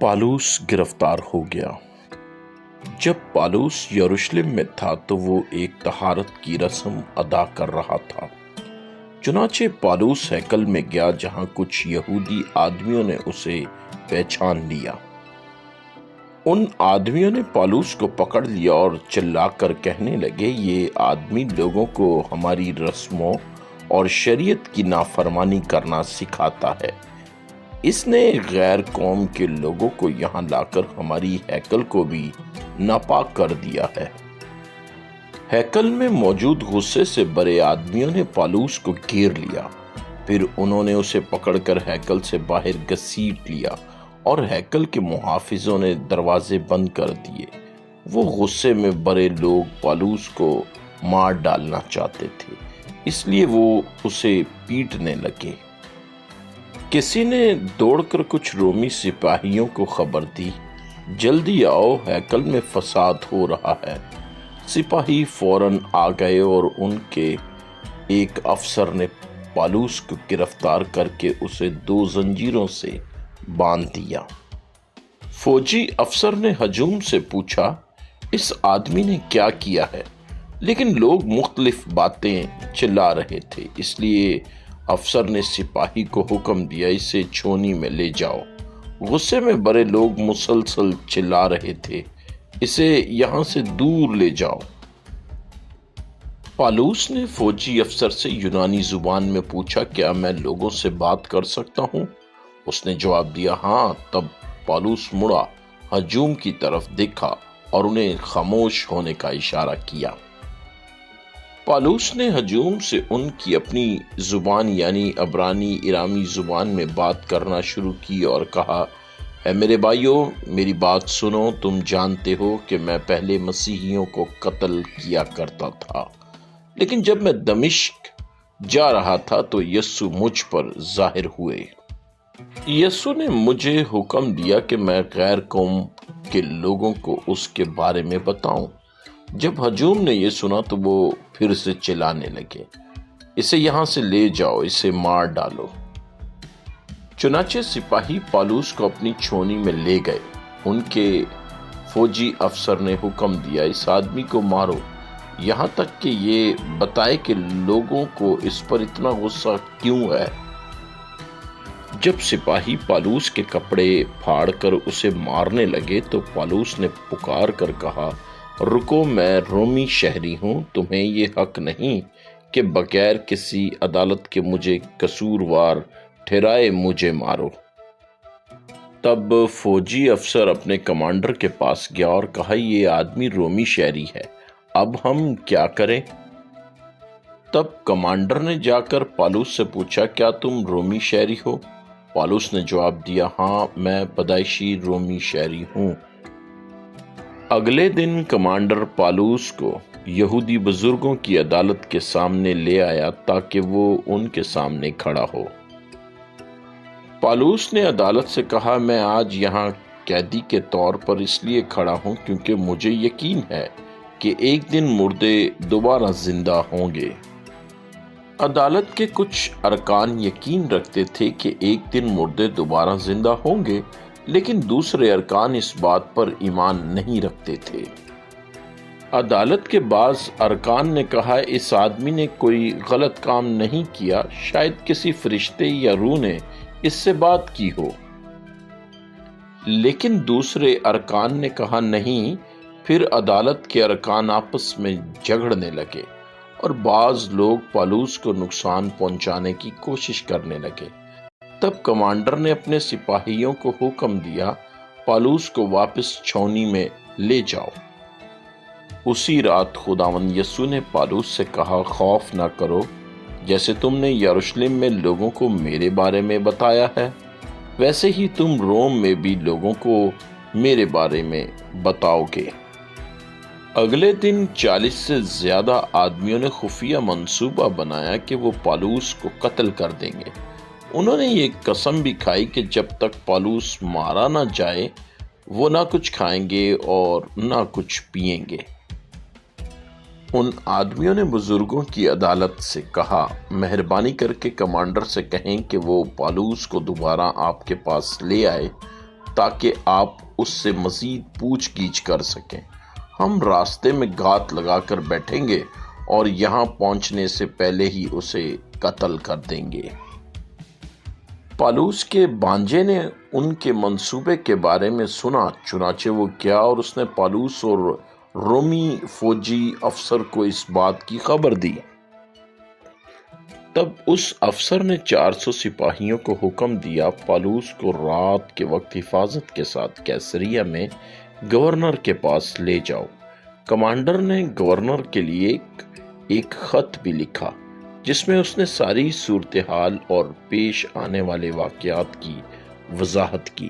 پالوس گرفتار ہو گیا۔ جب پالوس یروشلم میں تھا تو وہ ایک طہارت کی رسم ادا کر رہا تھا۔ چنانچہ پالوس ہیکل میں گیا جہاں کچھ یہودی آدمیوں نے اسے پہچان لیا۔ ان آدمیوں نے پالوس کو پکڑ لیا اور چلا کر کہنے لگے، یہ آدمی لوگوں کو ہماری رسموں اور شریعت کی نافرمانی کرنا سکھاتا ہے۔ اس نے غیر قوم کے لوگوں کو یہاں لا کر ہماری ہیکل کو بھی ناپاک کر دیا ہے۔ ہیکل میں موجود غصے سے بڑے آدمیوں نے پالوس کو گھیر لیا، پھر انہوں نے اسے پکڑ کر ہیکل سے باہر گھسیٹ لیا اور ہیکل کے محافظوں نے دروازے بند کر دیے۔ وہ غصے میں بڑے لوگ پالوس کو مار ڈالنا چاہتے تھے، اس لیے وہ اسے پیٹنے لگے۔ کسی نے دوڑ کر کچھ رومی سپاہیوں کو خبر دی، جلدی آؤ، ہیکل میں فساد ہو رہا ہے۔ سپاہی فوراً آ گئے اور ان کے ایک افسر نے پالوس کو گرفتار کر کے اسے 2 زنجیروں سے باندھ دیا۔ فوجی افسر نے ہجوم سے پوچھا، اس آدمی نے کیا کیا ہے؟ لیکن لوگ مختلف باتیں چلا رہے تھے، اس لیے افسر نے سپاہی کو حکم دیا، اسے چھونی میں لے جاؤ۔ غصے میں بڑے لوگ مسلسل چلا رہے تھے، اسے یہاں سے دور لے جاؤ۔ پالوس نے فوجی افسر سے یونانی زبان میں پوچھا، کیا میں لوگوں سے بات کر سکتا ہوں؟ اس نے جواب دیا، ہاں۔ تب پالوس مڑا، ہجوم کی طرف دیکھا اور انہیں خاموش ہونے کا اشارہ کیا۔ پالوس نے ہجوم سے ان کی اپنی زبان یعنی عبرانی ایرامی زبان میں بات کرنا شروع کی اور کہا، اے میرے بھائیو، میری بات سنو، تم جانتے ہو کہ میں پہلے مسیحیوں کو قتل کیا کرتا تھا، لیکن جب میں دمشق جا رہا تھا تو یسوع مجھ پر ظاہر ہوئے۔ یسوع نے مجھے حکم دیا کہ میں غیر قوم کے لوگوں کو اس کے بارے میں بتاؤں۔ جب ہجوم نے یہ سنا تو وہ پھر سے چلانے لگے، اسے یہاں سے لے جاؤ، اسے مار ڈالو۔ چنانچہ سپاہی پالوس کو اپنی چھونی میں لے گئے۔ ان کے فوجی افسر نے حکم دیا، اس آدمی کو مارو، یہاں تک کہ یہ بتائے کہ لوگوں کو اس پر اتنا غصہ کیوں ہے۔ جب سپاہی پالوس کے کپڑے پھاڑ کر اسے مارنے لگے تو پالوس نے پکار کر کہا، رکو، میں رومی شہری ہوں، تمہیں یہ حق نہیں کہ بغیر کسی عدالت کے مجھے قصوروار ٹھہرائے مجھے مارو۔ تب فوجی افسر اپنے کمانڈر کے پاس گیا اور کہا، یہ آدمی رومی شہری ہے، اب ہم کیا کریں؟ تب کمانڈر نے جا کر پالوس سے پوچھا، کیا تم رومی شہری ہو؟ پالوس نے جواب دیا، ہاں، میں پیدائشی رومی شہری ہوں۔ اگلے دن کمانڈر پالوس کو یہودی بزرگوں کی عدالت کے سامنے لے آیا تاکہ وہ ان کے سامنے کھڑا ہو۔ پالوس نے عدالت سے کہا، میں آج یہاں قیدی کے طور پر اس لیے کھڑا ہوں کیونکہ مجھے یقین ہے کہ ایک دن مردے دوبارہ زندہ ہوں گے۔ عدالت کے کچھ ارکان یقین رکھتے تھے کہ ایک دن مردے دوبارہ زندہ ہوں گے، لیکن دوسرے ارکان اس بات پر ایمان نہیں رکھتے تھے۔ عدالت کے بعض ارکان نے کہا، اس آدمی نے کوئی غلط کام نہیں کیا، شاید کسی فرشتے یا روح نے اس سے بات کی ہو۔ لیکن دوسرے ارکان نے کہا نہیں۔ پھر عدالت کے ارکان آپس میں جھگڑنے لگے اور بعض لوگ پالوس کو نقصان پہنچانے کی کوشش کرنے لگے۔ تب کمانڈر نے اپنے سپاہیوں کو حکم دیا، پالوس کو واپس چھونی میں لے جاؤ۔ اسی رات خداوند یسوع نے پالوس سے کہا، خوف نہ کرو، جیسے تم نے یروشلم میں لوگوں کو میرے بارے میں بتایا ہے، ویسے ہی تم روم میں بھی لوگوں کو میرے بارے میں بتاؤ گے۔ اگلے دن 40 سے زیادہ آدمیوں نے خفیہ منصوبہ بنایا کہ وہ پالوس کو قتل کر دیں گے۔ انہوں نے یہ قسم بھی کھائی کہ جب تک پالوس مارا نہ جائے وہ نہ کچھ کھائیں گے اور نہ کچھ پئیں گے۔ ان آدمیوں نے بزرگوں کی عدالت سے کہا، مہربانی کر کے کمانڈر سے کہیں کہ وہ پالوس کو دوبارہ آپ کے پاس لے آئے تاکہ آپ اس سے مزید پوچھ گچھ کر سکیں۔ ہم راستے میں گھات لگا کر بیٹھیں گے اور یہاں پہنچنے سے پہلے ہی اسے قتل کر دیں گے۔ پالوس کے بانجے نے ان کے منصوبے کے بارے میں سنا، چنانچہ وہ گیا اور اس نے پالوس اور رومی فوجی افسر کو اس بات کی خبر دی۔ تب اس افسر نے 400 سپاہیوں کو حکم دیا، پالوس کو رات کے وقت حفاظت کے ساتھ کیسریا میں گورنر کے پاس لے جاؤ۔ کمانڈر نے گورنر کے لیے ایک خط بھی لکھا جس میں اس نے ساری صورتحال اور پیش آنے والے واقعات کی وضاحت کی۔